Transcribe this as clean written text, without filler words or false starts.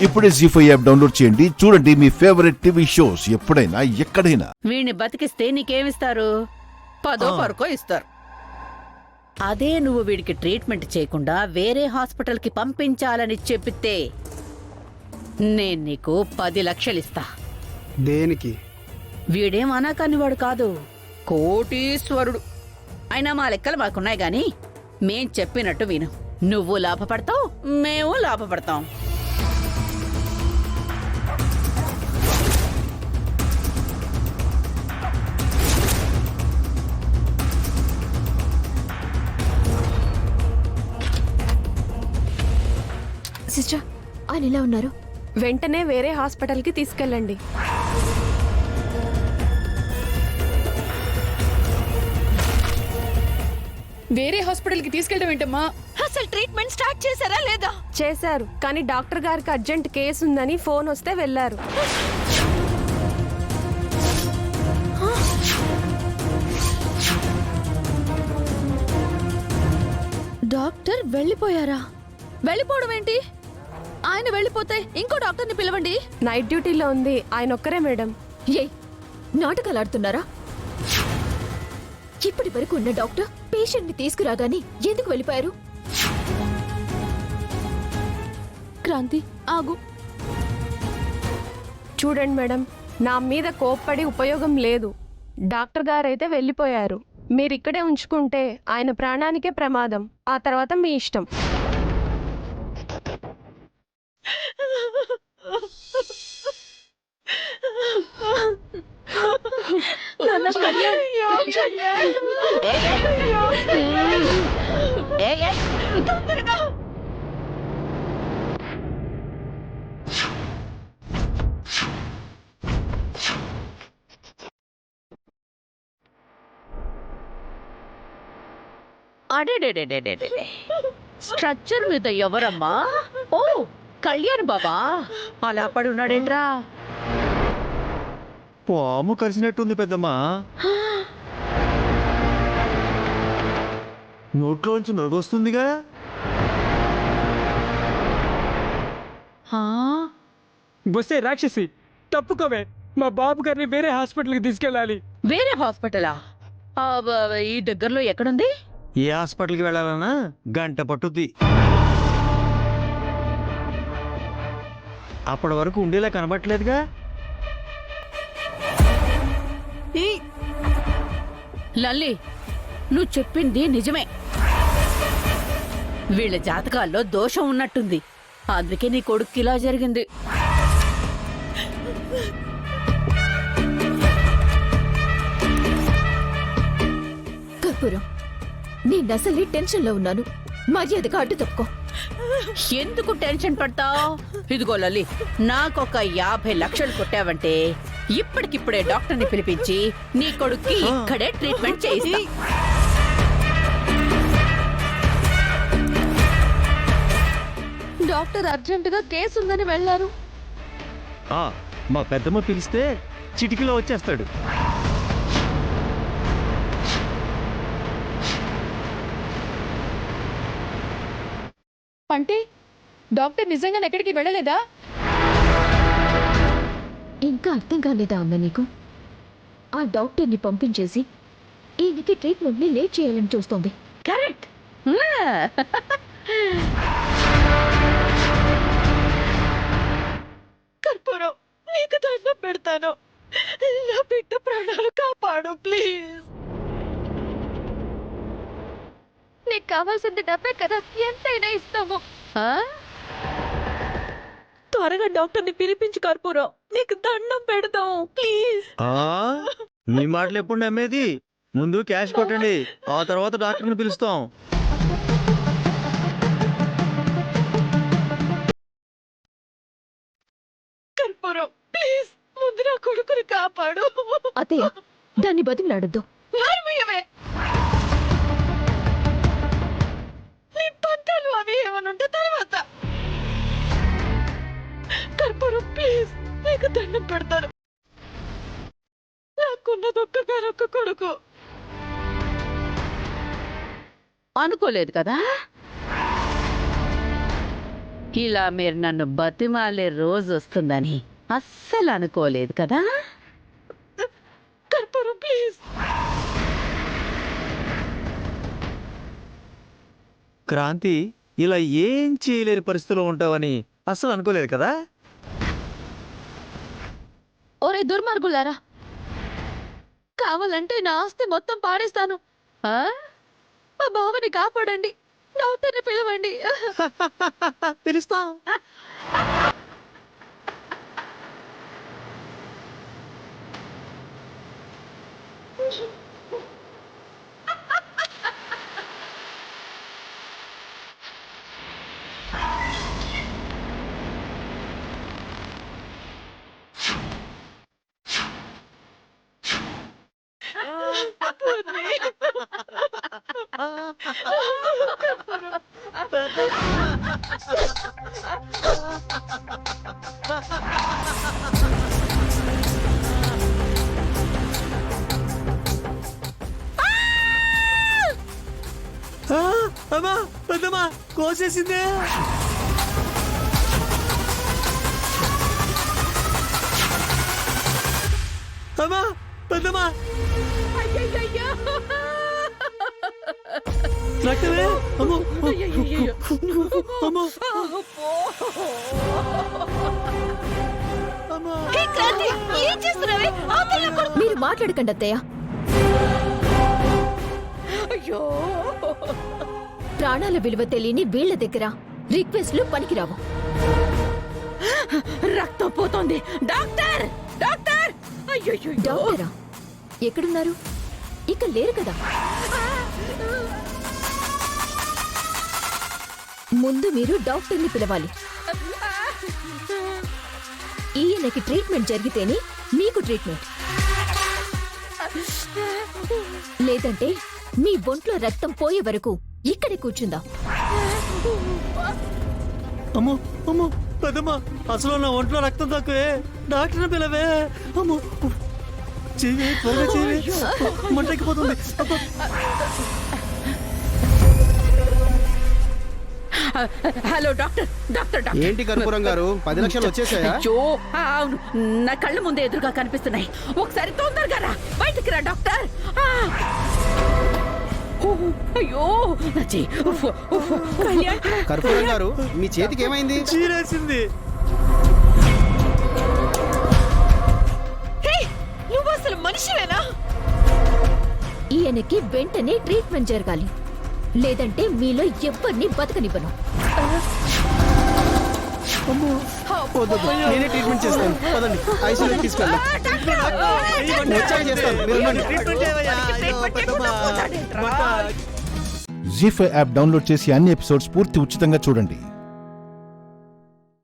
ఇప్పుడే జీ5 app download చేయండి. చూడండి మీ ఫేవరెట్ టీవీ షోస్ ఎప్పుడైనా ఎక్కడైనా. వీణ్ణి బతికిస్తే నీకేమిస్తారు? 10 పరకో ఇస్తారు. అదే నువ్వు వీడికి ట్రీట్మెంట్ చేయకుండా వేరే హాస్పిటల్కి పంపించాలని చెప్పితే నేను నీకు 10 లక్షలు ఇస్తా. దేనికి? వీడేం అనాకానివాడు కాదు, కోటీశ్వరుడు. అయినా మా లెక్కలు మాకున్నాయి గాని మేం చెప్పినట్టు విను. నువ్వు లాభపడతావు, మేము లాభపడతాం. సిస్టర్, ఆయన ఎలా ఉన్నారు? వెంటనే వేరే హాస్పిటల్కి తీసుకెళ్ళండి. వేరే హాస్పిటల్కి తీసుకెళ్ళడం ఏంటమ్మా? అసలు ట్రీట్మెంట్ స్టార్ట్ చేశారా లేదా? చేశారు, కానీ డాక్టర్ గారికి అర్జెంట్ కేసు ఉందని ఫోన్ వస్తే వెళ్ళారు. డాక్టర్ వెళ్ళిపోయారా? వెళ్ళిపోవడం ఏంటి? ఆయన వెళ్ళిపోతే ఇంకో డాక్టర్ని పిలవండి. నైట్ డ్యూటీలో ఉంది, ఆయన ఒక్కరే మేడం. ఏ నాటకాలు ఆడుతున్నారా? ఇప్పటి వరకు ఉన్న డాక్టర్ పేషెంట్ ని తీసుకురాగాని ఎందుకు వెళ్ళిపోయారు? క్రాంతి ఆగు. చూడండి మేడం, నా మీద కోప్పడి ఉపయోగం లేదు. డాక్టర్ గారైతే వెళ్ళిపోయారు. మీరు ఇక్కడే ఉంచుకుంటే ఆయన ప్రాణానికే ప్రమాదం. ఆ తర్వాత మీ ఇష్టం. అడేడేడేడేడే, స్ట్రక్చర్ మీద ఎవరమ్మా? ఓ, కళ్యాణ్ బాబా. అలా పడి ఉన్నాడేంట్రా? పాము కలిసినట్టుంది పెద్దమ్మా. నోట్లోంచి నొరగొస్తుందిగా. బొస్సే రాక్షసి, తప్పుకోవే. మా బాబు గారిని వేరే హాస్పిటల్కి తీసుకెళ్ళాలి. వేరే హాస్పిటలా? ఈ దగ్గరలో ఎక్కడుంది? ఏ హాస్పిటల్కి వెళ్ళాలన్నా గంట పట్టుద్ది. అప్పటి వరకు ఉండేలా కనబట్టలేదుగా. లల్లి, నువ్వు చెప్పింది నిజమే. వీళ్ళ జాతకాల్లో దోషం ఉన్నట్టుంది. అందుకే నీ కొడుక్కి ఇలా జరిగింది. కర్పూరం, నేను అసలే టెన్షన్ లో ఉన్నాను. మర్యాదగా అడ్డు తప్పుకో. ఎందుకు టెన్షన్ పడతావు? ఇదిగో లల్లి, నాకొక 50 లక్షలు కొట్టావంటే ఇప్పటికిప్పుడే డాక్టర్ని పిలిపించి నీ కొడుక్కి ఇక్కడే ట్రీట్మెంట్ చేయిస్తా. డాక్టర్ అర్జెంటుగా కేసు ఉందని వెళ్ళారు. మా పెద్దమ్మ పిలిస్తే చిటికలో వచ్చేస్తాడు. అంటే డాక్టర్ నిజంగా ఎక్కడికి వెళ్ళలేదా? ఇంకా అర్థం కాలేదా అమ్మ నీకు? ఆ డాక్టర్ని పంపించేసి ఈయనకి ట్రీట్మెంట్ని లేట్ చేయాలని చూస్తోంది. కరెక్ట్. కర్పూరం, నీకు దండం పెడతాను. నా బిడ్డ ప్రాణాలు కాపాడు ప్లీజ్. నీకు కావాల్సింది డబ్బే కదా, ఎంతైనా ఇస్తాము. త్వరగా డాక్టర్ని పిలిపించు కర్పూరం, నీకు దండం పెడతాం ప్లీజ్. మీ మాటలు ఎప్పుడు నమ్మేది? ముందు క్యాష్ కొట్టండి, ఆ తర్వాత డాక్టర్ని పిలుస్తాం. కర్పూరం ప్లీజ్, ముందు నా కొడుకుని కాపాడు. అత్తయ్య, దాన్ని బతిమలాడొద్దు. నీ పంటలు అవి ఏమనుంటే తర్వాత. కర్పూరం ప్లీజ్, నీకు దండం పెడతాను. నాకున్నదొక్కగానొక్క కొడుకు. అనుకోలేదు కదా. ఇలా మీరు నన్ను బతిమాలే రోజు వస్తుందని అస్సలు అనుకోలేదు కదా. కర్పూరం ప్లీజ్. క్రాంతి ఇలా ఏం చేయలేని పరిస్థితిలో ఉంటావని అస్సలు అనుకోలేదు కదా. ఒరే దుర్మార్గులారా, కావాలంటే నా ఆస్తి మొత్తం పాడేస్తాను. ఆ? మా బావని కాపాడండి, డాక్టర్ని పిలవండి. తెలుస్తా. అమ్మా పెద్దమ్మా కోసేసిందే. అమ్మా పెద్దమ్మా రక్తమే. అమ్మో అమ్మో అమ్మా. ఏం చేస్తున్నావే? మీరు మాట్లాడకండి అత్తయ్య. అయ్యో, ప్రాణాల విలువ తెలియని వీళ్ళ దగ్గర రిక్వెస్ట్లు పనికిరావు. రక్తం పోతోంది. Doctor, doctor! అయ్యో, డాక్టరా ఎక్కడున్నారు? ఇక లేరు కదా. ముందు మీరు డాక్టర్ని పిలవాలి. ఈయనకి ట్రీట్మెంట్ జరిగితేనే మీకు ట్రీట్మెంట్, లేదంటే మీ ఒంట్లో రక్తం పోయే వరకు ఇక్కడే కూర్చుందాం. అమ్మో అమ్మో పెద్దమ్మా అసలు నా ఒంట్లో రక్తం తక్కువే. డాక్టర్ని పిలవే. అమ్మో చెయ్యి త్వరగా చెయ్యి, మంటెక్కిపోతుంది. Hello doctor, doctor, doctor. ఏంటి కర్పూరం గారు 10 లక్షలు వచ్చేసాయా? అయ్యో, అవును, నా కళ్ళ ముందే ఎదురుగా కనిపిస్తున్నాయి. ఒకసారి తొందరగా రా, బయటికి రా డాక్టర్. ఆ! ఓ, అయ్యో నా చెయ్యి. ఉఫ్, ఉఫ్. కర్పూరం గారు మీ చేతికి ఏమైంది? చీరేసింది. నువ్వు అసలు మనిషివేనా? ఈయనకి వెంటనే ట్రీట్మెంట్ జరగాలి, లేదంటే మీలో ఎవ్వరిని బతకనివ్వను. నేనే ట్రీట్మెంట్ చేస్తాను. పదండి, ఐసీయూలో తీసుకెళ్దాం. వచ్చాక చేస్తాను, మీరు ఉండండి. ట్రీట్మెంట్ చేయవయ్యా. అయ్యో, పెద్దమ్మా. జీ5 యాప్ డౌన్లోడ్ చేసి అన్ని ఎపిసోడ్స్ పూర్తి ఉచితంగా చూడండి.